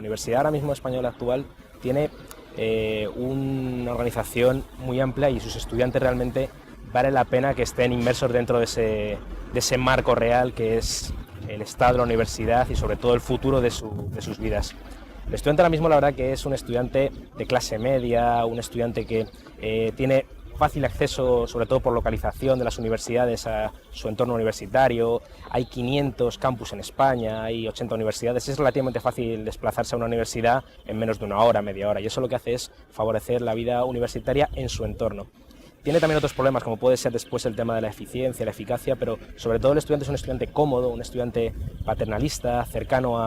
universidad ahora mismo española actual tiene una organización muy amplia y sus estudiantes realmente vale la pena que estén inmersos dentro de ese marco real que es el estado de la universidad y sobre todo el futuro de sus vidas. El estudiante ahora mismo la verdad que es un estudiante de clase media, un estudiante que tiene fácil acceso, sobre todo por localización de las universidades, a su entorno universitario. Hay 500 campus en España, hay 80 universidades. Es relativamente fácil desplazarse a una universidad en menos de una hora, media hora, y eso lo que hace es favorecer la vida universitaria en su entorno. Tiene también otros problemas, como puede ser después el tema de la eficiencia, la eficacia, pero sobre todo el estudiante es un estudiante cómodo, un estudiante paternalista, cercano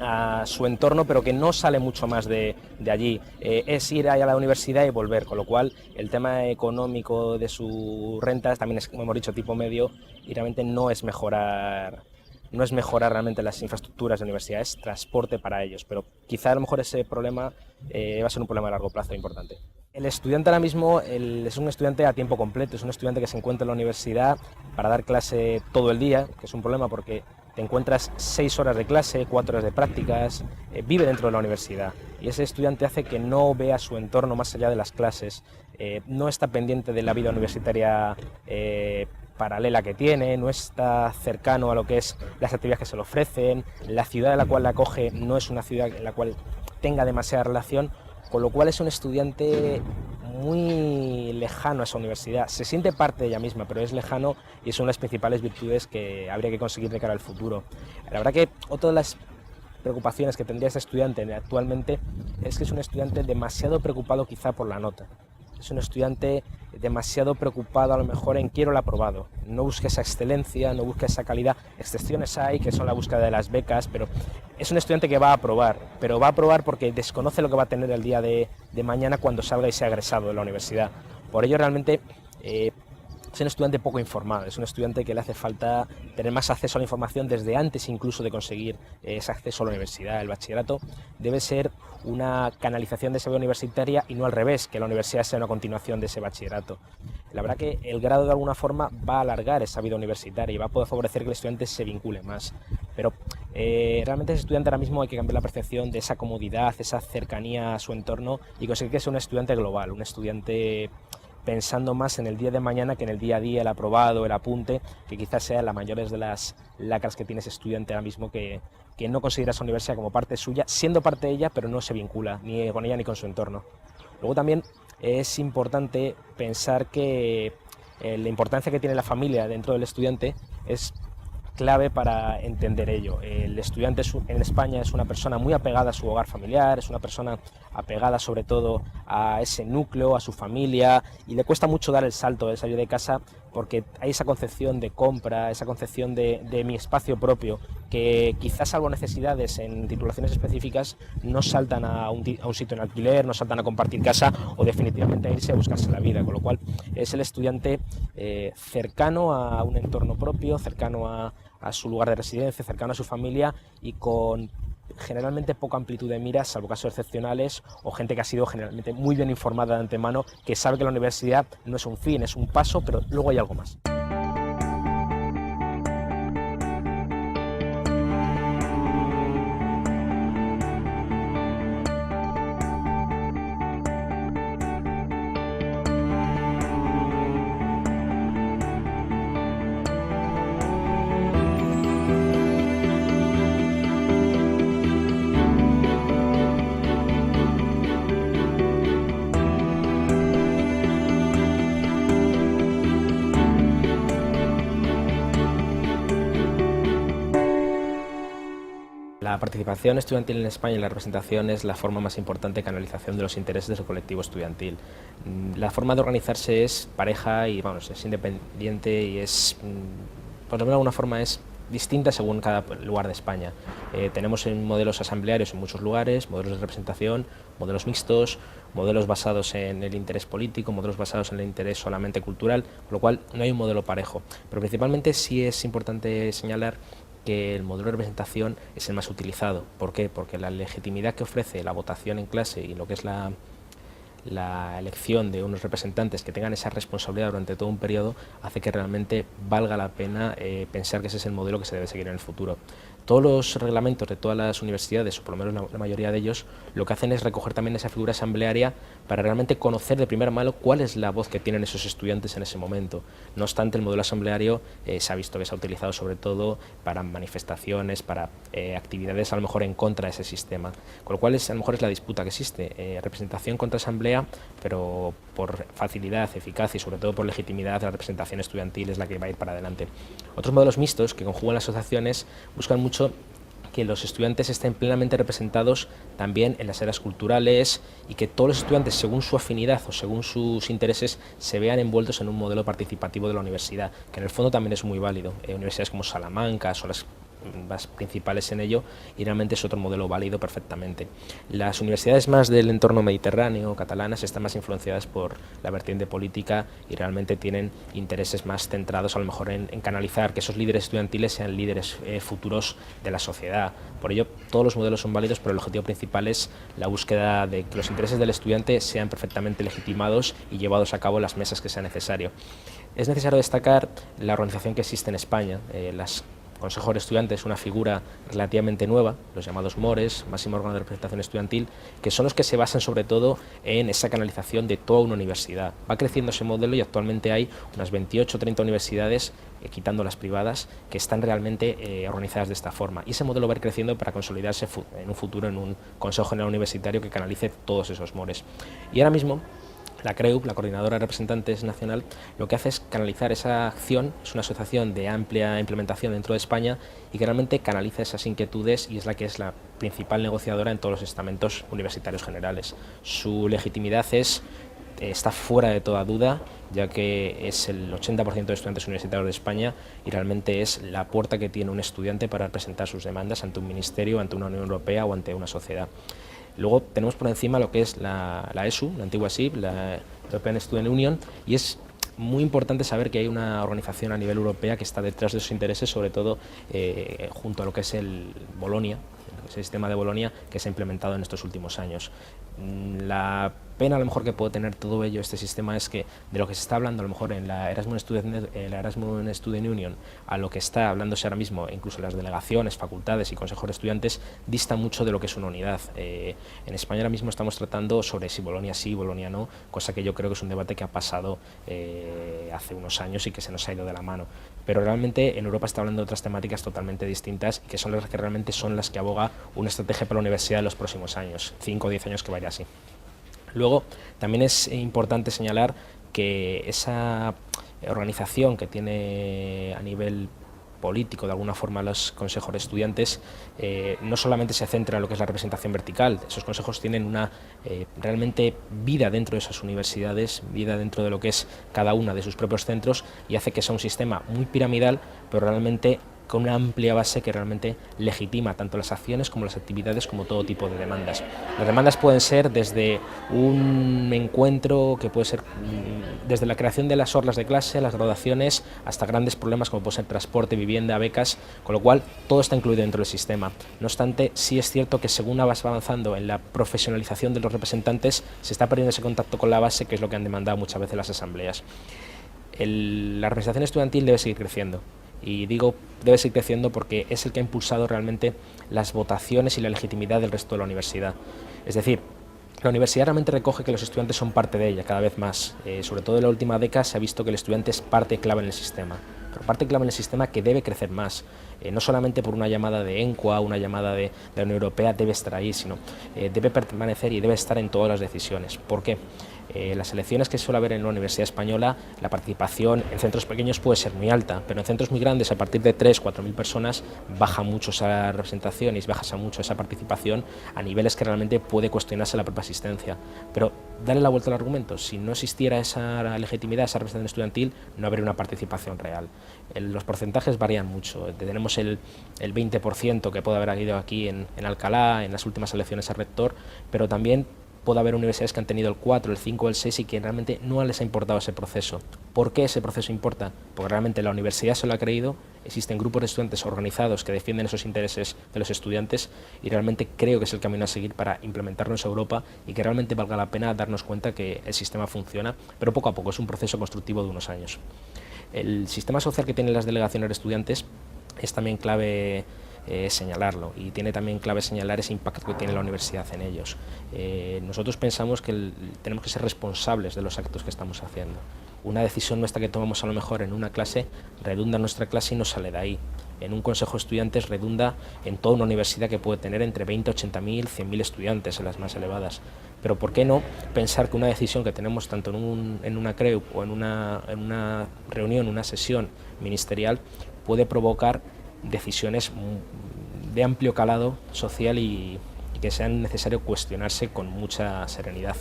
a su entorno, pero que no sale mucho más de allí. Es ir ahí a la universidad y volver, con lo cual el tema económico de sus rentas también es, como hemos dicho, tipo medio, y realmente no es mejorar realmente las infraestructuras de universidades, transporte para ellos, pero quizá a lo mejor ese problema va a ser un problema a largo plazo importante. El estudiante ahora mismo es un estudiante a tiempo completo, es un estudiante que se encuentra en la universidad para dar clase todo el día, que es un problema porque te encuentras 6 horas de clase, 4 horas de prácticas, vive dentro de la universidad y ese estudiante hace que no vea su entorno más allá de las clases, no está pendiente de la vida universitaria paralela que tiene, no está cercano a lo que es las actividades que se le ofrecen, la ciudad en la cual la acoge no es una ciudad en la cual tenga demasiada relación, con lo cual es un estudiante muy lejano a esa universidad. Se siente parte de ella misma, pero es lejano y son las principales virtudes que habría que conseguir de cara al futuro. La verdad que otra de las preocupaciones que tendría ese estudiante actualmente es que es un estudiante demasiado preocupado quizá por la nota. Es un estudiante demasiado preocupado a lo mejor en quiero el aprobado. No busca esa excelencia, no busca esa calidad. Excepciones hay, que son la búsqueda de las becas, pero es un estudiante que va a aprobar, pero va a aprobar porque desconoce lo que va a tener el día de mañana cuando salga y sea egresado de la universidad. Por ello realmente es un estudiante poco informado, es un estudiante que le hace falta tener más acceso a la información desde antes incluso de conseguir ese acceso a la universidad. El bachillerato debe ser una canalización de esa vida universitaria y no al revés, que la universidad sea una continuación de ese bachillerato. La verdad que el grado de alguna forma va a alargar esa vida universitaria y va a poder favorecer que el estudiante se vincule más. Pero realmente ese estudiante ahora mismo hay que cambiar la percepción de esa comodidad, esa cercanía a su entorno y conseguir que sea un estudiante global, un estudiante pensando más en el día de mañana que en el día a día, el aprobado, el apunte, que quizás sea la mayor de las lacras que tiene ese estudiante ahora mismo que no considera esa universidad como parte suya, siendo parte de ella, pero no se vincula ni con ella ni con su entorno. Luego también es importante pensar que la importancia que tiene la familia dentro del estudiante es clave para entender ello. El estudiante en España es una persona muy apegada a su hogar familiar, es una persona apegada sobre todo a ese núcleo, a su familia, y le cuesta mucho dar el salto de salir de casa porque hay esa concepción de compra, esa concepción de mi espacio propio, que quizás salvo necesidades en titulaciones específicas no saltan a un sitio en alquiler, no saltan a compartir casa o definitivamente a irse a buscarse la vida, con lo cual es el estudiante cercano a un entorno propio, cercano a su lugar de residencia, cercano a su familia y con generalmente poca amplitud de miras, salvo casos excepcionales o gente que ha sido generalmente muy bien informada de antemano, que sabe que la universidad no es un fin, es un paso, pero luego hay algo más. La participación estudiantil en España y la representación es la forma más importante de canalización de los intereses del colectivo estudiantil. La forma de organizarse es pareja y es independiente y es, por lo menos de alguna forma, es distinta según cada lugar de España. Tenemos modelos asamblearios en muchos lugares, modelos de representación, modelos mixtos, modelos basados en el interés político, modelos basados en el interés solamente cultural, con lo cual no hay un modelo parejo. Pero principalmente sí es importante señalar que el modelo de representación es el más utilizado. ¿Por qué? Porque la legitimidad que ofrece la votación en clase y lo que es la elección de unos representantes que tengan esa responsabilidad durante todo un periodo hace que realmente valga la pena pensar que ese es el modelo que se debe seguir en el futuro. Todos los reglamentos de todas las universidades, o por lo menos la mayoría de ellos, lo que hacen es recoger también esa figura asamblearia para realmente conocer de primera mano cuál es la voz que tienen esos estudiantes en ese momento. No obstante, el modelo asambleario se ha visto que se ha utilizado sobre todo para manifestaciones, para actividades a lo mejor en contra de ese sistema, con lo cual a lo mejor es la disputa que existe, representación contra asamblea, pero por facilidad, eficacia y sobre todo por legitimidad, la representación estudiantil es la que va a ir para adelante. Otros modelos mixtos que conjugan las asociaciones buscan mucho que los estudiantes estén plenamente representados también en las áreas culturales y que todos los estudiantes, según su afinidad o según sus intereses, se vean envueltos en un modelo participativo de la universidad, que en el fondo también es muy válido. Universidades como Salamanca son las principales en ello y realmente es otro modelo válido perfectamente. Las universidades más del entorno mediterráneo, catalanas, están más influenciadas por la vertiente política y realmente tienen intereses más centrados a lo mejor en canalizar que esos líderes estudiantiles sean líderes futuros de la sociedad. Por ello, todos los modelos son válidos, pero el objetivo principal es la búsqueda de que los intereses del estudiante sean perfectamente legitimados y llevados a cabo en las mesas que sea necesario. Es necesario destacar la organización que existe en España. Las Consejo de Estudiantes es una figura relativamente nueva, los llamados MORES, máximo órgano de representación estudiantil, que son los que se basan sobre todo en esa canalización de toda una universidad. Va creciendo ese modelo y actualmente hay unas 28 o 30 universidades, quitando las privadas, que están realmente organizadas de esta forma. Y ese modelo va a ir creciendo para consolidarse en un futuro en un Consejo General Universitario que canalice todos esos MORES. Y ahora mismo la CREUP, la Coordinadora de Representantes Nacional, lo que hace es canalizar esa acción. Es una asociación de amplia implementación dentro de España y que realmente canaliza esas inquietudes y es la que es la principal negociadora en todos los estamentos universitarios generales. Su legitimidad está fuera de toda duda, ya que es el 80% de estudiantes universitarios de España y realmente es la puerta que tiene un estudiante para presentar sus demandas ante un ministerio, ante una Unión Europea o ante una sociedad. Luego tenemos por encima lo que es la ESU, la antigua SIB, la European Student Union, y es muy importante saber que hay una organización a nivel europea que está detrás de esos intereses, sobre todo junto a lo que es el Bolonia, ese sistema de Bolonia que se ha implementado en estos últimos años. La pena a lo mejor que puede tener todo ello, este sistema, es que de lo que se está hablando a lo mejor en la Erasmus Student Union a lo que está hablándose ahora mismo, incluso las delegaciones, facultades y consejos de estudiantes, dista mucho de lo que es una unidad. En España ahora mismo estamos tratando sobre si Bolonia sí, Bolonia no, cosa que yo creo que es un debate que ha pasado hace unos años y que se nos ha ido de la mano. Pero realmente en Europa está hablando de otras temáticas totalmente distintas y que son las que realmente son las que aboga una estrategia para la universidad en los próximos años, 5 o 10 años que vaya así. Luego, también es importante señalar que esa organización que tiene a nivel político, de alguna forma, los consejos de estudiantes, no solamente se centra en lo que es la representación vertical. Esos consejos tienen una realmente vida dentro de esas universidades, vida dentro de lo que es cada una de sus propios centros, y hace que sea un sistema muy piramidal, pero realmente con una amplia base que realmente legitima tanto las acciones como las actividades, como todo tipo de demandas. Las demandas pueden ser desde un encuentro que puede ser desde la creación de las orlas de clase, las graduaciones, hasta grandes problemas como puede ser transporte, vivienda, becas, con lo cual todo está incluido dentro del sistema. No obstante, sí es cierto que según vas avanzando en la profesionalización de los representantes, se está perdiendo ese contacto con la base, que es lo que han demandado muchas veces las asambleas. La representación estudiantil debe seguir creciendo. Y digo debe seguir creciendo porque es el que ha impulsado realmente las votaciones y la legitimidad del resto de la universidad. Es decir, la universidad realmente recoge que los estudiantes son parte de ella cada vez más. Sobre todo en la última década se ha visto que el estudiante es parte clave en el sistema, pero parte clave en el sistema que debe crecer más. No solamente por una llamada de ENCUA, una llamada de la Unión Europea debe estar ahí, sino debe permanecer y debe estar en todas las decisiones. ¿Por qué? Las elecciones que suele haber en la Universidad Española, la participación en centros pequeños puede ser muy alta, pero en centros muy grandes, a partir de 3.000 o 4.000 personas, baja mucho esa representación y baja mucho esa participación a niveles que realmente puede cuestionarse la propia asistencia. Pero darle la vuelta al argumento: si no existiera esa legitimidad, esa representación estudiantil, no habría una participación real. Los porcentajes varían mucho. Tenemos el 20% que puede haber habido aquí en Alcalá en las últimas elecciones a rector, pero también puede haber universidades que han tenido el 4, el 5 o el 6 y que realmente no les ha importado ese proceso. ¿Por qué ese proceso importa? Porque realmente la universidad se lo ha creído, existen grupos de estudiantes organizados que defienden esos intereses de los estudiantes y realmente creo que es el camino a seguir para implementarnos en Europa y que realmente valga la pena darnos cuenta que el sistema funciona, pero poco a poco, es un proceso constructivo de unos años. El sistema social que tienen las delegaciones de estudiantes es también clave señalarlo, y tiene también clave señalar ese impacto que tiene la universidad en ellos. Nosotros pensamos que tenemos que ser responsables de los actos que estamos haciendo. Una decisión nuestra que tomamos a lo mejor en una clase redunda en nuestra clase y no sale de ahí. En un consejo de estudiantes redunda en toda una universidad que puede tener entre 20, 80.000, 100.000 estudiantes en las más elevadas. Pero ¿por qué no pensar que una decisión que tenemos tanto en una CREU o en una reunión, una sesión ministerial, puede provocar decisiones de amplio calado social y que sea necesario cuestionarse con mucha serenidad?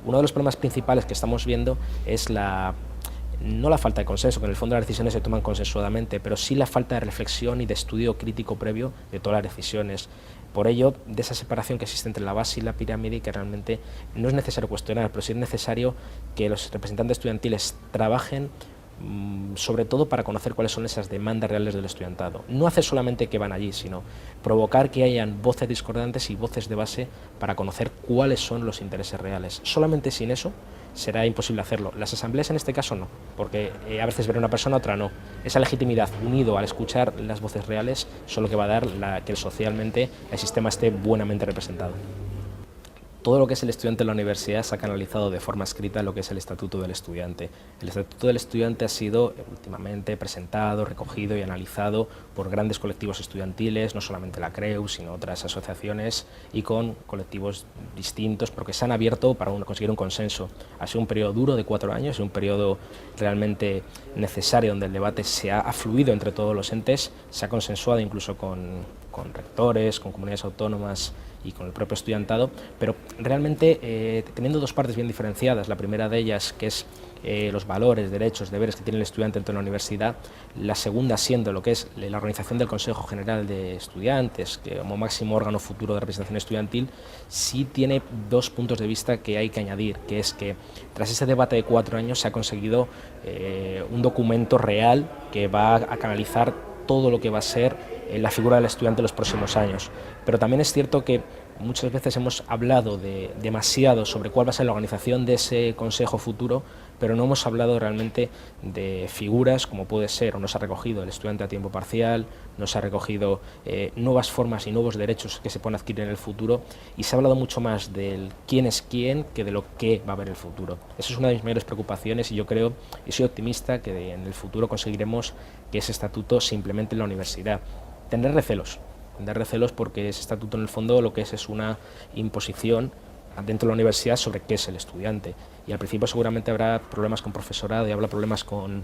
Uno de los problemas principales que estamos viendo es no la falta de consenso, que en el fondo las decisiones se toman consensuadamente, pero sí la falta de reflexión y de estudio crítico previo de todas las decisiones. Por ello, de esa separación que existe entre la base y la pirámide, y que realmente no es necesario cuestionar, pero sí es necesario que los representantes estudiantiles trabajen sobre todo para conocer cuáles son esas demandas reales del estudiantado. No hacer solamente que van allí, sino provocar que hayan voces discordantes y voces de base para conocer cuáles son los intereses reales. Solamente sin eso será imposible hacerlo. Las asambleas en este caso no, porque a veces ver a una persona, otra no. Esa legitimidad, unido al escuchar las voces reales, son lo que va a dar que socialmente el sistema esté buenamente representado. Todo lo que es el estudiante en la universidad se ha canalizado de forma escrita lo que es el Estatuto del Estudiante. El Estatuto del Estudiante ha sido últimamente presentado, recogido y analizado por grandes colectivos estudiantiles, no solamente la CREU, sino otras asociaciones, y con colectivos distintos, pero que se han abierto para conseguir un consenso. Ha sido un periodo duro de 4 años, un periodo realmente necesario donde el debate se ha fluido entre todos los entes, se ha consensuado incluso con rectores, con comunidades autónomas y con el propio estudiantado, pero realmente teniendo dos partes bien diferenciadas. La primera de ellas, que es los valores, derechos, deberes que tiene el estudiante dentro de la universidad; la segunda siendo lo que es la organización del Consejo General de Estudiantes, que como máximo órgano futuro de representación estudiantil, sí tiene dos puntos de vista que hay que añadir, que es que tras ese debate de 4 años se ha conseguido un documento real que va a canalizar todo lo que va a ser la figura del estudiante en los próximos años. Pero también es cierto que muchas veces hemos hablado demasiado sobre cuál va a ser la organización de ese consejo futuro, pero no hemos hablado realmente de figuras como puede ser, o no se ha recogido el estudiante a tiempo parcial, no se ha recogido nuevas formas y nuevos derechos que se pueden adquirir en el futuro, y se ha hablado mucho más del quién es quién que de lo que va a haber el futuro. Esa es una de mis mayores preocupaciones, y yo creo y soy optimista que en el futuro conseguiremos que ese estatuto se implemente en la universidad. Tendré recelos porque ese estatuto en el fondo lo que es una imposición dentro de la universidad sobre qué es el estudiante, y al principio seguramente habrá problemas con profesorado y habrá problemas con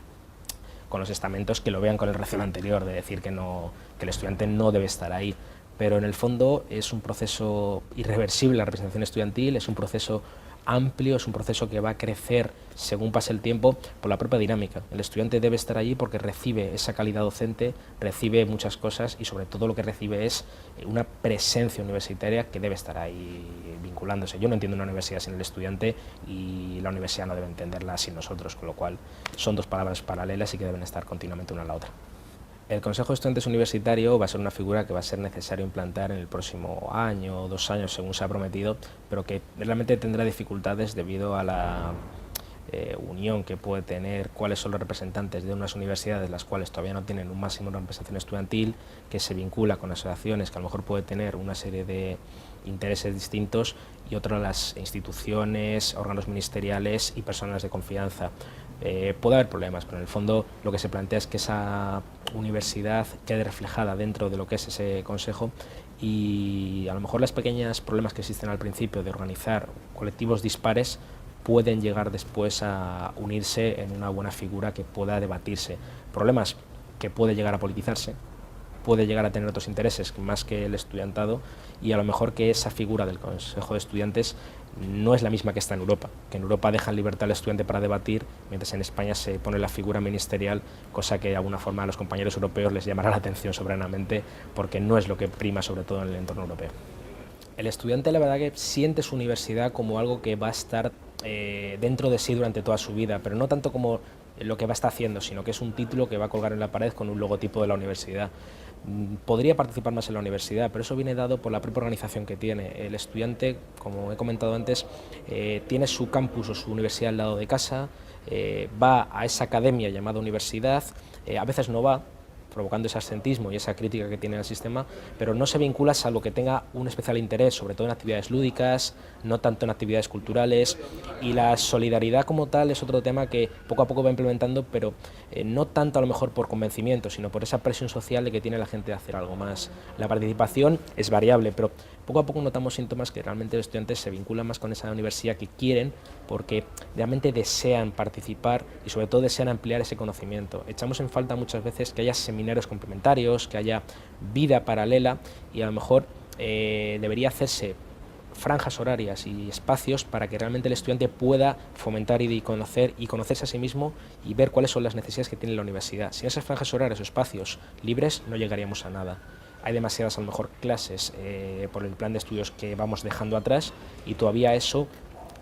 los estamentos que lo vean con el recelo anterior de decir que el estudiante no debe estar ahí, pero en el fondo es un proceso irreversible la representación estudiantil, es un proceso amplio, es un proceso que va a crecer según pase el tiempo por la propia dinámica. El estudiante debe estar allí porque recibe esa calidad docente, recibe muchas cosas, y sobre todo lo que recibe es una presencia universitaria que debe estar ahí vinculándose. Yo no entiendo una universidad sin el estudiante, y la universidad no debe entenderla sin nosotros, con lo cual son dos palabras paralelas y que deben estar continuamente una a la otra. El Consejo de Estudiantes Universitario va a ser una figura que va a ser necesario implantar en el próximo año o 2 años, según se ha prometido, pero que realmente tendrá dificultades debido a la unión que puede tener cuáles son los representantes de unas universidades las cuales todavía no tienen un máximo de representación estudiantil, que se vincula con asociaciones que a lo mejor puede tener una serie de intereses distintos, y otras las instituciones, órganos ministeriales y personas de confianza. Puede haber problemas, pero en el fondo lo que se plantea es que esa universidad quede reflejada dentro de lo que es ese consejo, y a lo mejor los pequeños problemas que existen al principio de organizar colectivos dispares pueden llegar después a unirse en una buena figura que pueda debatirse. Problemas que puede llegar a politizarse, puede llegar a tener otros intereses más que el estudiantado, y a lo mejor que esa figura del Consejo de Estudiantes no es la misma que está en Europa, que en Europa dejan libertad al estudiante para debatir, mientras en España se pone la figura ministerial, cosa que de alguna forma a los compañeros europeos les llamará la atención soberanamente, porque no es lo que prima sobre todo en el entorno europeo. El estudiante, la verdad, que siente su universidad como algo que va a estar dentro de sí durante toda su vida, pero no tanto como lo que va a estar haciendo, sino que es un título que va a colgar en la pared con un logotipo de la universidad. Podría participar más en la universidad, pero eso viene dado por la propia organización que tiene. El estudiante, como he comentado antes, tiene su campus o su universidad al lado de casa, va a esa academia llamada universidad, a veces no va, provocando ese absentismo y esa crítica que tiene el sistema, pero no se vincula salvo que tenga un especial interés, sobre todo en actividades lúdicas, no tanto en actividades culturales, y la solidaridad como tal es otro tema que poco a poco va implementando, pero no tanto a lo mejor por convencimiento, sino por esa presión social de que tiene la gente de hacer algo más. La participación es variable, pero poco a poco notamos síntomas que realmente los estudiantes se vinculan más con esa universidad que quieren porque realmente desean participar y sobre todo desean ampliar ese conocimiento. Echamos en falta muchas veces que haya seminarios complementarios, que haya vida paralela y a lo mejor debería hacerse franjas horarias y espacios para que realmente el estudiante pueda fomentar y conocerse a sí mismo y ver cuáles son las necesidades que tiene la universidad. Sin esas franjas horarias o espacios libres no llegaríamos a nada. Hay demasiadas a lo mejor clases por el plan de estudios que vamos dejando atrás y todavía eso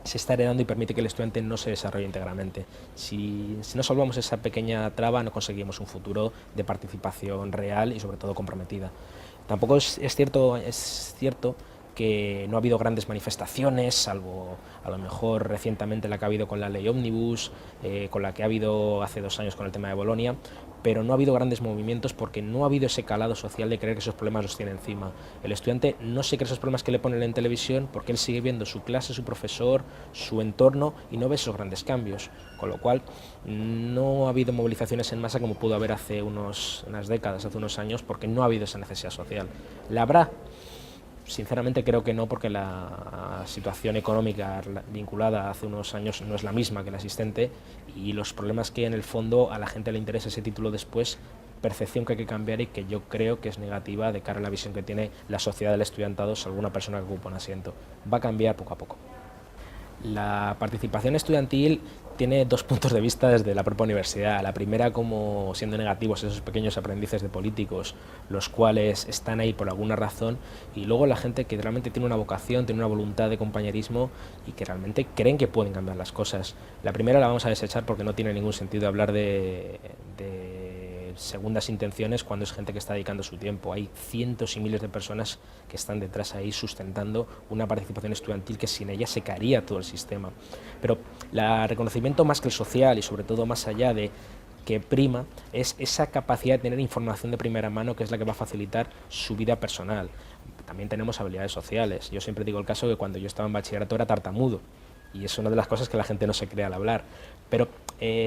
se está heredando y permite que el estudiante no se desarrolle íntegramente. Si no solvamos esa pequeña traba no conseguimos un futuro de participación real y sobre todo comprometida. Tampoco es cierto que no ha habido grandes manifestaciones, salvo a lo mejor recientemente la que ha habido con la ley Ómnibus, con la que ha habido hace 2 años con el tema de Bolonia, pero no ha habido grandes movimientos porque no ha habido ese calado social de creer que esos problemas los tiene encima. El estudiante no se cree esos problemas que le ponen en televisión porque él sigue viendo su clase, su profesor, su entorno y no ve esos grandes cambios, con lo cual no ha habido movilizaciones en masa como pudo haber hace unas décadas, hace unos años, porque no ha habido esa necesidad social. ¿La habrá? Sinceramente creo que no, porque la situación económica vinculada hace unos años no es la misma que la existente y los problemas que en el fondo a la gente le interesa ese título después, percepción que hay que cambiar y que yo creo que es negativa de cara a la visión que tiene la sociedad del estudiantado sobre alguna persona que ocupa un asiento. Va a cambiar poco a poco. La participación estudiantil tiene 2 puntos de vista desde la propia universidad. La primera, como siendo negativos esos pequeños aprendices de políticos, los cuales están ahí por alguna razón, y luego la gente que realmente tiene una vocación, tiene una voluntad de compañerismo y que realmente creen que pueden cambiar las cosas. La primera la vamos a desechar porque no tiene ningún sentido hablar de segundas intenciones cuando es gente que está dedicando su tiempo. Hay cientos y miles de personas que están detrás ahí sustentando una participación estudiantil que sin ella se caería todo el sistema. Pero el reconocimiento más que el social y sobre todo más allá de que prima es esa capacidad de tener información de primera mano que es la que va a facilitar su vida personal. También tenemos habilidades sociales. Yo siempre digo el caso que cuando yo estaba en bachillerato era tartamudo y es una de las cosas que la gente no se cree al hablar, pero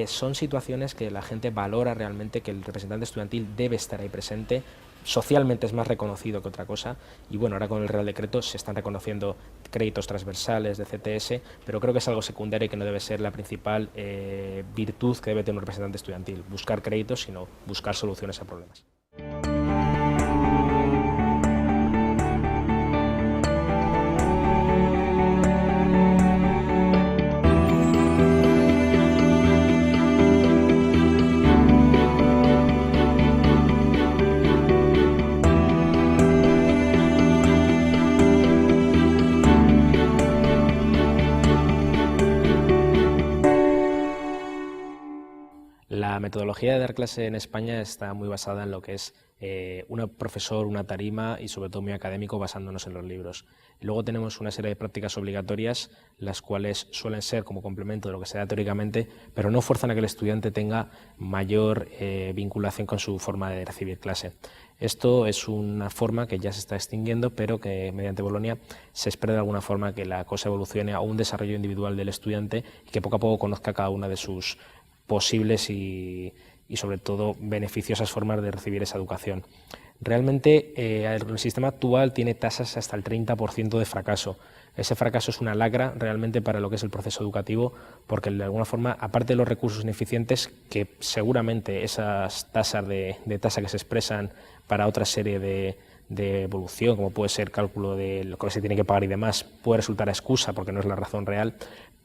son situaciones que la gente valora realmente, que el representante estudiantil debe estar ahí presente. Socialmente es más reconocido que otra cosa y bueno, ahora con el Real Decreto se están reconociendo créditos transversales de CTS, pero creo que es algo secundario y que no debe ser la principal virtud que debe tener un representante estudiantil, buscar créditos, sino buscar soluciones a problemas. La metodología de dar clase en España está muy basada en lo que es un profesor, una tarima y sobre todo muy académico basándonos en los libros. Luego tenemos una serie de prácticas obligatorias, las cuales suelen ser como complemento de lo que se da teóricamente, pero no fuerzan a que el estudiante tenga mayor vinculación con su forma de recibir clase. Esto es una forma que ya se está extinguiendo, pero que mediante Bolonia se espera de alguna forma que la cosa evolucione a un desarrollo individual del estudiante y que poco a poco conozca cada una de sus posibles y sobre todo beneficiosas formas de recibir esa educación. Realmente el sistema actual tiene tasas hasta el 30% de fracaso. Ese fracaso es una lacra realmente para lo que es el proceso educativo, porque de alguna forma, aparte de los recursos ineficientes, que seguramente esas tasas de tasa que se expresan para otra serie de evolución, como puede ser cálculo de lo que se tiene que pagar y demás, puede resultar excusa porque no es la razón real,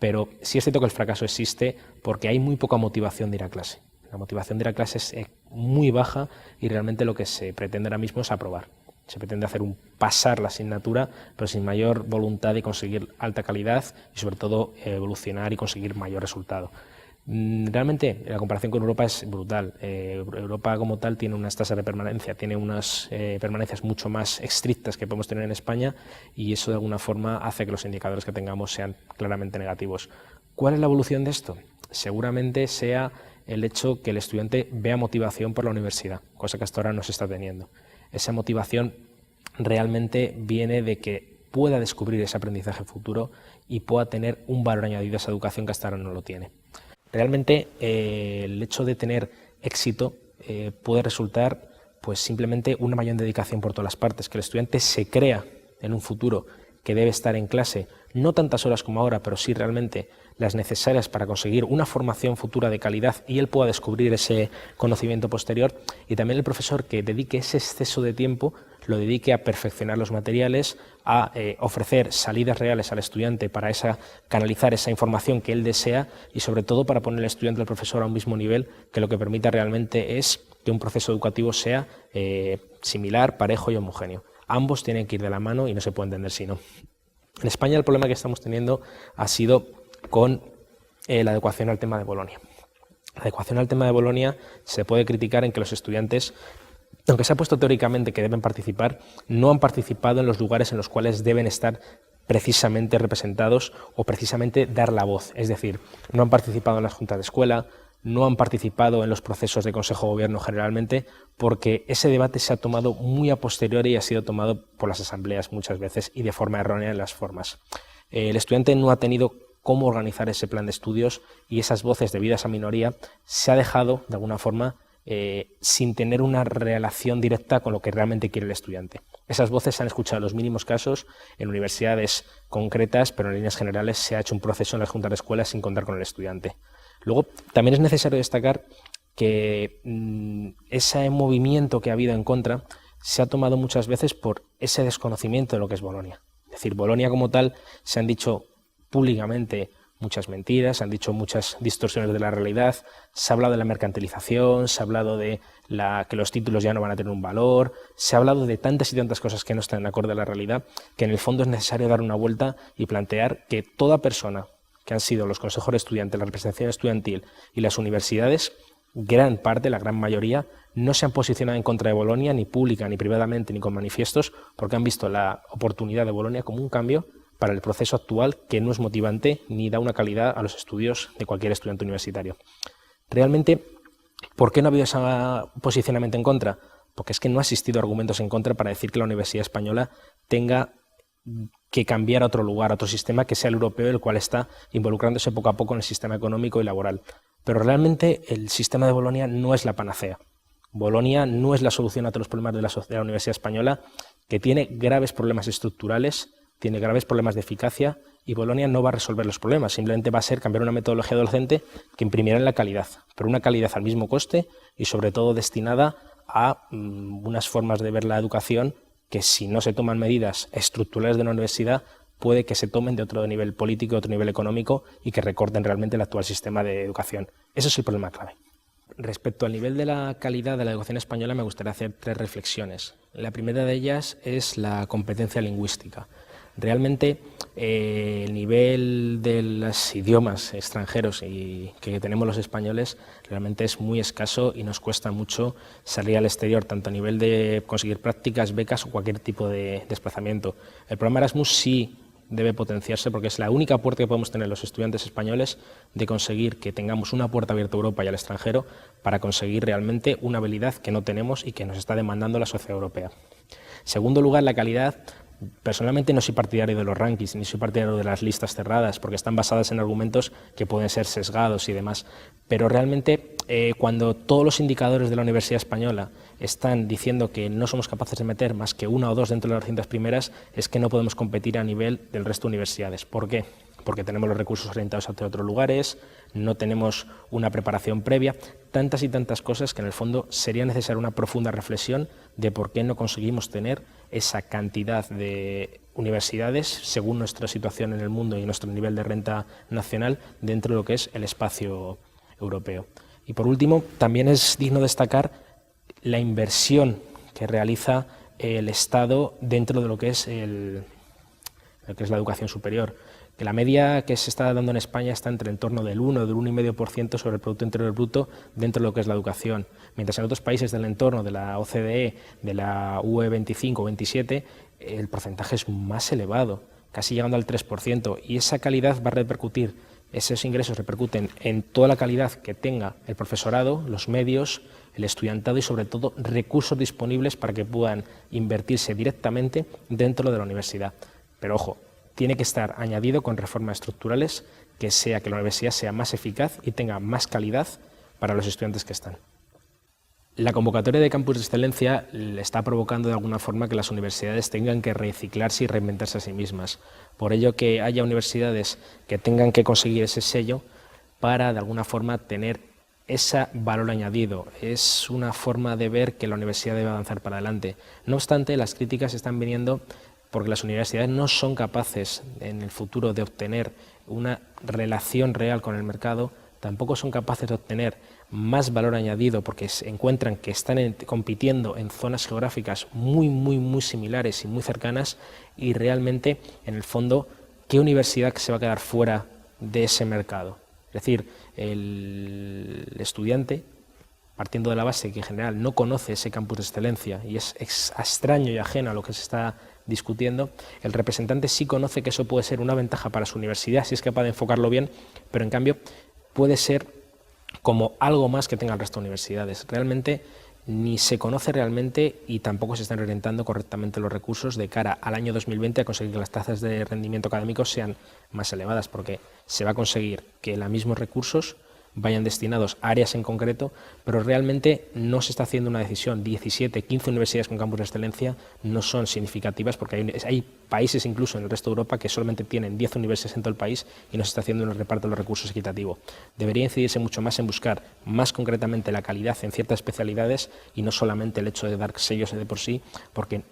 pero sí es cierto que el fracaso existe porque hay muy poca motivación de ir a clase. La motivación de ir a clase es muy baja y realmente lo que se pretende ahora mismo es aprobar. Se pretende hacer pasar la asignatura, pero sin mayor voluntad de conseguir alta calidad y sobre todo evolucionar y conseguir mayor resultado. Realmente la comparación con Europa es brutal. Europa como tal tiene unas tasas de permanencia, tiene unas permanencias mucho más estrictas que podemos tener en España y eso de alguna forma hace que los indicadores que tengamos sean claramente negativos. ¿Cuál es la evolución de esto? Seguramente sea el hecho que el estudiante vea motivación por la universidad, cosa que hasta ahora no se está teniendo. Esa motivación realmente viene de que pueda descubrir ese aprendizaje futuro y pueda tener un valor añadido a esa educación que hasta ahora no lo tiene. Realmente el hecho de tener éxito puede resultar pues simplemente una mayor dedicación por todas las partes, que el estudiante se crea en un futuro que debe estar en clase, no tantas horas como ahora, pero sí realmente las necesarias para conseguir una formación futura de calidad y él pueda descubrir ese conocimiento posterior, y también el profesor que dedique ese exceso de tiempo, lo dedique a perfeccionar los materiales, a ofrecer salidas reales al estudiante para canalizar esa información que él desea y sobre todo para poner al estudiante y al profesor a un mismo nivel, que lo que permita realmente es que un proceso educativo sea similar, parejo y homogéneo. Ambos tienen que ir de la mano y no se puede entender si no. En España el problema que estamos teniendo ha sido con la adecuación al tema de Bolonia. La adecuación al tema de Bolonia se puede criticar en que los estudiantes, aunque se ha puesto teóricamente que deben participar, no han participado en los lugares en los cuales deben estar precisamente representados o precisamente dar la voz. Es decir, no han participado en las juntas de escuela, no han participado en los procesos de Consejo de Gobierno generalmente, porque ese debate se ha tomado muy a posteriori y ha sido tomado por las asambleas muchas veces y de forma errónea en las formas. El estudiante no ha tenido cómo organizar ese plan de estudios y esas voces debido a esa minoría se ha dejado, de alguna forma, sin tener una relación directa con lo que realmente quiere el estudiante. Esas voces se han escuchado en los mínimos casos en universidades concretas, pero en líneas generales se ha hecho un proceso en las juntas de escuelas sin contar con el estudiante. Luego, también es necesario destacar que ese movimiento que ha habido en contra se ha tomado muchas veces por ese desconocimiento de lo que es Bolonia. Es decir, Bolonia como tal, se han dicho públicamente muchas mentiras, se han dicho muchas distorsiones de la realidad, se ha hablado de la mercantilización, se ha hablado de que los títulos ya no van a tener un valor, se ha hablado de tantas y tantas cosas que no están de acuerdo a la realidad, que en el fondo es necesario dar una vuelta y plantear que toda persona que han sido los consejos de estudiantes, la representación estudiantil y las universidades, gran parte, la gran mayoría, no se han posicionado en contra de Bolonia, ni pública, ni privadamente, ni con manifiestos, porque han visto la oportunidad de Bolonia como un cambio para el proceso actual que no es motivante ni da una calidad a los estudios de cualquier estudiante universitario. Realmente, ¿por qué no ha habido ese posicionamiento en contra? Porque es que no ha existido argumentos en contra para decir que la Universidad Española tenga que cambiar a otro lugar, a otro sistema que sea el europeo, el cual está involucrándose poco a poco en el sistema económico y laboral. Pero realmente el sistema de Bolonia no es la panacea. Bolonia no es la solución a todos los problemas de la Universidad Española, que tiene graves problemas estructurales, tiene graves problemas de eficacia, y Bolonia no va a resolver los problemas, simplemente va a ser cambiar una metodología docente que imprimirá en la calidad, pero una calidad al mismo coste y sobre todo destinada a unas formas de ver la educación que, si no se toman medidas estructurales de una universidad, puede que se tomen de otro nivel político, otro nivel económico y que recorten realmente el actual sistema de educación. Ese es el problema clave. Respecto al nivel de la calidad de la educación española, me gustaría hacer 3 reflexiones. La primera de ellas es la competencia lingüística. Realmente el nivel de los idiomas extranjeros que tenemos los españoles realmente es muy escaso y nos cuesta mucho salir al exterior, tanto a nivel de conseguir prácticas, becas o cualquier tipo de desplazamiento. El programa Erasmus sí debe potenciarse porque es la única puerta que podemos tener los estudiantes españoles de conseguir que tengamos una puerta abierta a Europa y al extranjero para conseguir realmente una habilidad que no tenemos y que nos está demandando la sociedad europea. En segundo lugar, la calidad. Personalmente no soy partidario de los rankings, ni soy partidario de las listas cerradas, porque están basadas en argumentos que pueden ser sesgados y demás. Pero realmente, cuando todos los indicadores de la Universidad Española están diciendo que no somos capaces de meter más que 1 o 2 dentro de las 200 primeras, es que no podemos competir a nivel del resto de universidades. ¿Por qué? Porque tenemos los recursos orientados hacia otros lugares, no tenemos una preparación previa, tantas y tantas cosas que en el fondo sería necesaria una profunda reflexión de por qué no conseguimos tener esa cantidad de universidades según nuestra situación en el mundo y nuestro nivel de renta nacional dentro de lo que es el espacio europeo. Y por último, también es digno destacar la inversión que realiza el Estado dentro de lo que es la educación superior. Que la media que se está dando en España está entre en torno del 1 o del 1,5% sobre el Producto Interior Bruto dentro de lo que es la educación, mientras en otros países del entorno de la OCDE, de la UE 25 o 27, el porcentaje es más elevado, casi llegando al 3%, y esa calidad va a repercutir esos ingresos repercuten en toda la calidad que tenga el profesorado, los medios, el estudiantado y sobre todo recursos disponibles para que puedan invertirse directamente dentro de la universidad. Pero ojo, tiene que estar añadido con reformas estructurales que la universidad sea más eficaz y tenga más calidad para los estudiantes que están. La convocatoria de Campus de Excelencia está provocando de alguna forma que las universidades tengan que reciclarse y reinventarse a sí mismas. Por ello que haya universidades que tengan que conseguir ese sello para de alguna forma tener ese valor añadido. Es una forma de ver que la universidad debe avanzar para adelante. No obstante, las críticas están viniendo porque las universidades no son capaces en el futuro de obtener una relación real con el mercado, tampoco son capaces de obtener más valor añadido porque se encuentran que están compitiendo en zonas geográficas muy similares y muy cercanas y realmente, en el fondo, ¿qué universidad se va a quedar fuera de ese mercado? Es decir, el estudiante, partiendo de la base que en general no conoce ese campus de excelencia y es extraño y ajeno a lo que se está discutiendo, el representante sí conoce que eso puede ser una ventaja para su universidad si es capaz de enfocarlo bien, pero en cambio puede ser como algo más que tenga el resto de universidades. Realmente ni se conoce realmente y tampoco se están orientando correctamente los recursos de cara al año 2020 a conseguir que las tasas de rendimiento académico sean más elevadas, porque se va a conseguir que los mismos recursos vayan destinados a áreas en concreto, pero realmente no se está haciendo una decisión. 17, 15 universidades con campus de excelencia no son significativas porque hay países incluso en el resto de Europa que solamente tienen 10 universidades en todo el país y no se está haciendo un reparto de los recursos equitativo. Debería incidirse mucho más en buscar más concretamente la calidad en ciertas especialidades y no solamente el hecho de dar sellos de por sí, porque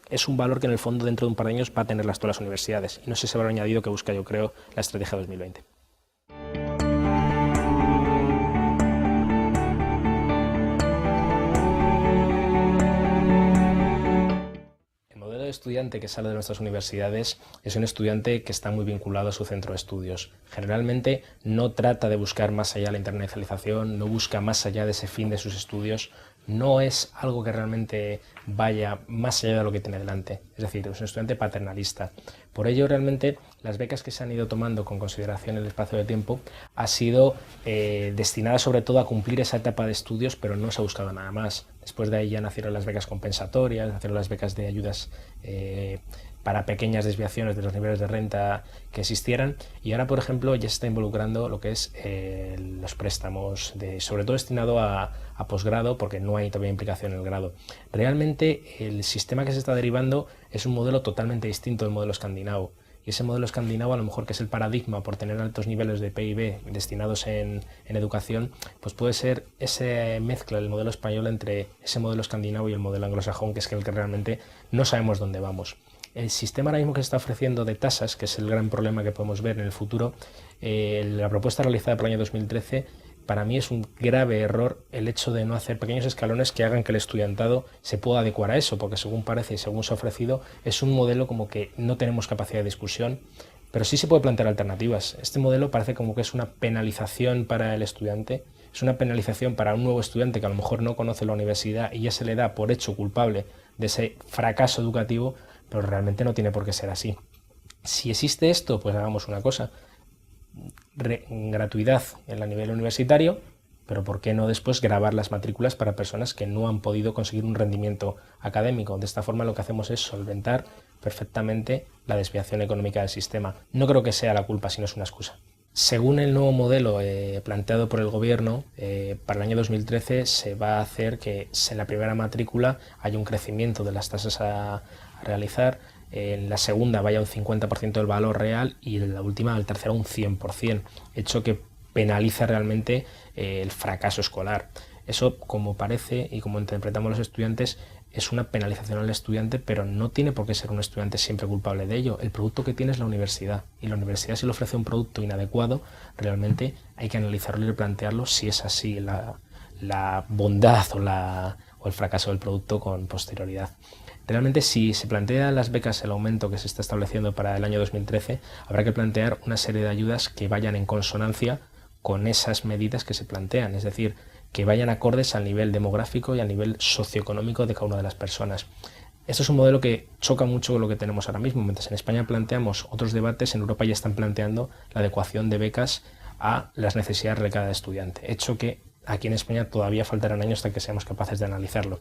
es un valor que en el fondo dentro de un par de años va a tener todas las universidades y no es ese valor añadido que busca, yo creo, la estrategia 2020. Estudiante que sale de nuestras universidades es un estudiante que está muy vinculado a su centro de estudios. Generalmente no trata de buscar más allá de la internacionalización, no busca más allá de ese fin de sus estudios, no es algo que realmente vaya más allá de lo que tiene delante. Es decir, es un estudiante paternalista. Por ello, realmente, las becas que se han ido tomando con consideración el espacio de tiempo ha sido destinadas sobre todo a cumplir esa etapa de estudios, pero no se ha buscado nada más. Después de ahí ya nacieron las becas compensatorias, nacieron las becas de ayudas para pequeñas desviaciones de los niveles de renta que existieran y ahora, por ejemplo, ya se está involucrando lo que es los préstamos, sobre todo destinado a posgrado, porque no hay todavía implicación en el grado. Realmente el sistema que se está derivando es un modelo totalmente distinto del modelo escandinavo. Y ese modelo escandinavo, a lo mejor que es el paradigma por tener altos niveles de PIB destinados en educación, pues puede ser esa mezcla del modelo español entre ese modelo escandinavo y el modelo anglosajón, que es el que realmente no sabemos dónde vamos. El sistema ahora mismo que se está ofreciendo de tasas, que es el gran problema que podemos ver en el futuro, la propuesta realizada por el año 2013, para mí es un grave error el hecho de no hacer pequeños escalones que hagan que el estudiantado se pueda adecuar a eso, porque según parece y según se ha ofrecido, es un modelo como que no tenemos capacidad de discusión, pero sí se puede plantear alternativas. Este modelo parece como que es una penalización para el estudiante, es una penalización para un nuevo estudiante que a lo mejor no conoce la universidad y ya se le da por hecho culpable de ese fracaso educativo, pero realmente no tiene por qué ser así. Si existe esto, pues hagamos una cosa. Gratuidad en el nivel universitario, pero ¿por qué no después grabar las matrículas para personas que no han podido conseguir un rendimiento académico? De esta forma lo que hacemos es solventar perfectamente la desviación económica del sistema. No creo que sea la culpa, sino es una excusa. Según el nuevo modelo planteado por el gobierno, para el año 2013 se va a hacer que en la primera matrícula haya un crecimiento de las tasas a realizar, en la segunda vaya un 50% del valor real y en la última, al tercero, un 100%, hecho que penaliza realmente el fracaso escolar. Eso, como parece y como interpretamos los estudiantes, es una penalización al estudiante, pero no tiene por qué ser un estudiante siempre culpable de ello. El producto que tiene es la universidad, y la universidad, si le ofrece un producto inadecuado, realmente hay que analizarlo y replantearlo si es así la bondad o el fracaso del producto con posterioridad. Realmente, si se plantean las becas, el aumento que se está estableciendo para el año 2013, habrá que plantear una serie de ayudas que vayan en consonancia con esas medidas que se plantean, es decir, que vayan acordes al nivel demográfico y al nivel socioeconómico de cada una de las personas. Esto es un modelo que choca mucho con lo que tenemos ahora mismo. Mientras en España planteamos otros debates, en Europa ya están planteando la adecuación de becas a las necesidades de cada estudiante, hecho que aquí en España todavía faltarán años hasta que seamos capaces de analizarlo.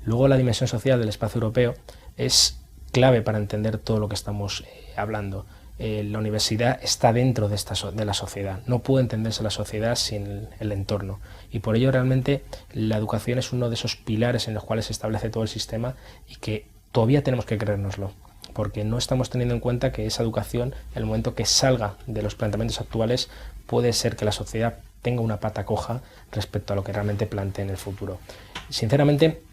Luego, la dimensión social del espacio europeo es clave para entender todo lo que estamos hablando. La universidad está dentro de la sociedad, no puede entenderse la sociedad sin el entorno, y por ello realmente la educación es uno de esos pilares en los cuales se establece todo el sistema y que todavía tenemos que creérnoslo, porque no estamos teniendo en cuenta que esa educación, en el momento que salga de los planteamientos actuales, puede ser que la sociedad tenga una pata coja respecto a lo que realmente plantee en el futuro. Sinceramente,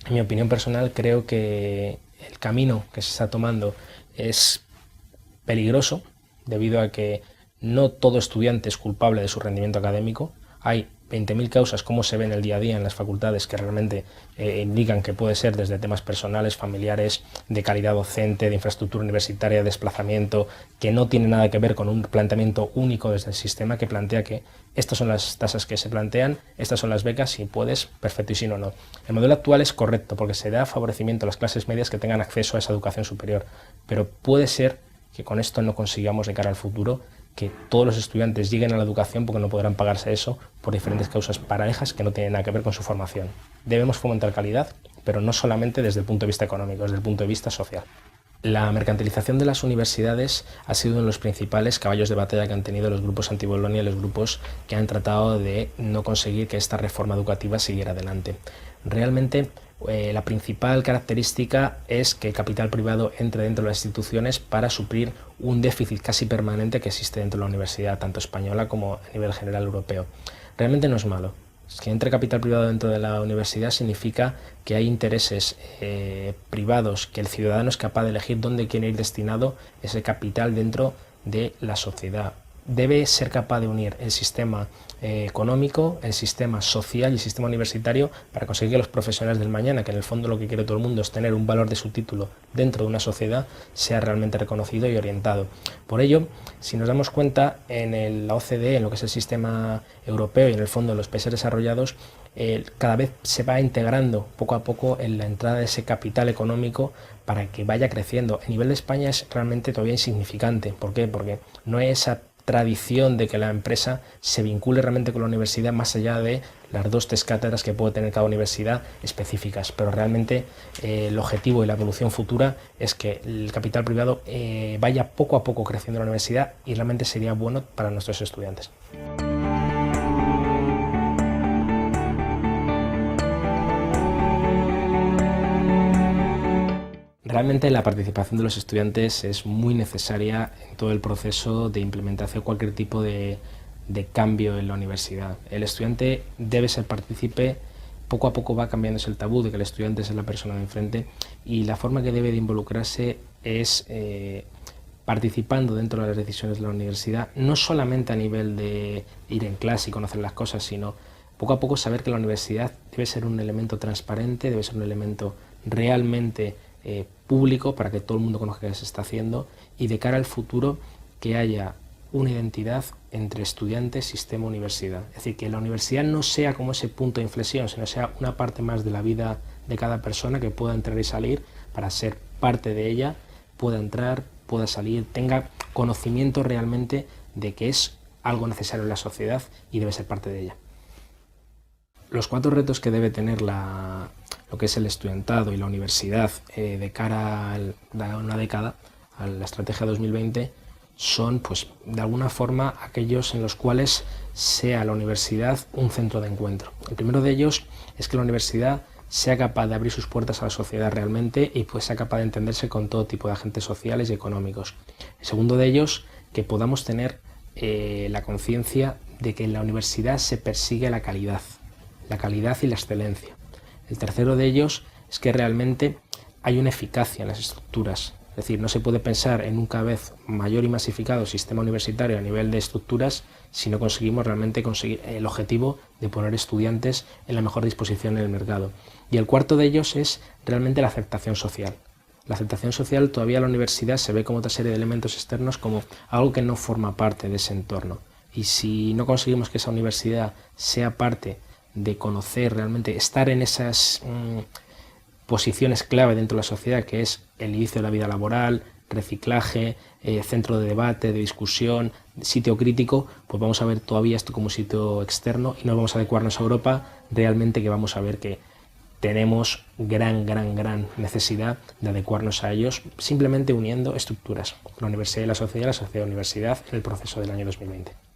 en mi opinión personal, creo que el camino que se está tomando es peligroso, debido a que no todo estudiante es culpable de su rendimiento académico. Hay 20.000 causas, como se ve en el día a día en las facultades, que realmente indican que puede ser desde temas personales, familiares, de calidad docente, de infraestructura universitaria, de desplazamiento, que no tiene nada que ver con un planteamiento único desde el sistema que plantea que estas son las tasas que se plantean, estas son las becas, si puedes, perfecto, y si no, no. El modelo actual es correcto porque se da favorecimiento a las clases medias que tengan acceso a esa educación superior, pero puede ser que con esto no consigamos de cara al futuro que todos los estudiantes lleguen a la educación, porque no podrán pagarse eso por diferentes causas parejas que no tienen nada que ver con su formación. Debemos fomentar calidad, pero no solamente desde el punto de vista económico, desde el punto de vista social. La mercantilización de las universidades ha sido uno de los principales caballos de batalla que han tenido los grupos anti-Bolonia y los grupos que han tratado de no conseguir que esta reforma educativa siguiera adelante. Realmente, la principal característica es que el capital privado entre dentro de las instituciones para suplir un déficit casi permanente que existe dentro de la universidad, tanto española como a nivel general europeo. Realmente no es malo. Es que entre capital privado dentro de la universidad significa que hay intereses privados, que el ciudadano es capaz de elegir dónde quiere ir destinado ese capital dentro de la sociedad. Debe ser capaz de unir el sistema económico, el sistema social y el sistema universitario para conseguir que los profesionales del mañana, que en el fondo lo que quiere todo el mundo es tener un valor de su título dentro de una sociedad, sea realmente reconocido y orientado. Por ello, si nos damos cuenta, en la OCDE, en lo que es el sistema europeo y en el fondo en los países desarrollados, cada vez se va integrando poco a poco en la entrada de ese capital económico para que vaya creciendo. A nivel de España es realmente todavía insignificante. ¿Por qué? Porque no hay esa tradición de que la empresa se vincule realmente con la universidad, más allá de las 2 o 3 cátedras que puede tener cada universidad específicas, pero realmente el objetivo y la evolución futura es que el capital privado vaya poco a poco creciendo en la universidad, y realmente sería bueno para nuestros estudiantes. Realmente la participación de los estudiantes es muy necesaria en todo el proceso de implementación de cualquier tipo de cambio en la universidad. El estudiante debe ser partícipe, poco a poco va cambiándose el tabú de que el estudiante es la persona de enfrente, y la forma que debe de involucrarse es participando dentro de las decisiones de la universidad, no solamente a nivel de ir en clase y conocer las cosas, sino poco a poco saber que la universidad debe ser un elemento transparente, debe ser un elemento realmente público para que todo el mundo conozca qué se está haciendo, y de cara al futuro que haya una identidad entre estudiantes, sistema, universidad. Es decir, que la universidad no sea como ese punto de inflexión, sino sea una parte más de la vida de cada persona que pueda entrar y salir para ser parte de ella, pueda entrar, pueda salir, tenga conocimiento realmente de que es algo necesario en la sociedad y debe ser parte de ella. Los 4 retos que debe tener lo que es el estudiantado y la universidad de cara a una década, a la estrategia 2020, son, pues, de alguna forma aquellos en los cuales sea la universidad un centro de encuentro. El primero de ellos es que la universidad sea capaz de abrir sus puertas a la sociedad realmente y pues sea capaz de entenderse con todo tipo de agentes sociales y económicos. El segundo de ellos, que podamos tener la conciencia de que en la universidad se persigue la calidad y la excelencia. El tercero de ellos es que realmente hay una eficacia en las estructuras. Es decir, no se puede pensar en un cada vez mayor y masificado sistema universitario a nivel de estructuras si no conseguimos realmente conseguir el objetivo de poner estudiantes en la mejor disposición en el mercado. Y el cuarto de ellos es realmente la aceptación social. La aceptación social, todavía la universidad se ve como otra serie de elementos externos, como algo que no forma parte de ese entorno. Y si no conseguimos que esa universidad sea parte de conocer realmente, estar en esas posiciones clave dentro de la sociedad, que es el inicio de la vida laboral, reciclaje, centro de debate, de discusión, sitio crítico, pues vamos a ver todavía esto como sitio externo y no vamos a adecuarnos a Europa, realmente que vamos a ver que tenemos gran necesidad de adecuarnos a ellos, simplemente uniendo estructuras, la universidad y la sociedad y la universidad en el proceso del año 2020.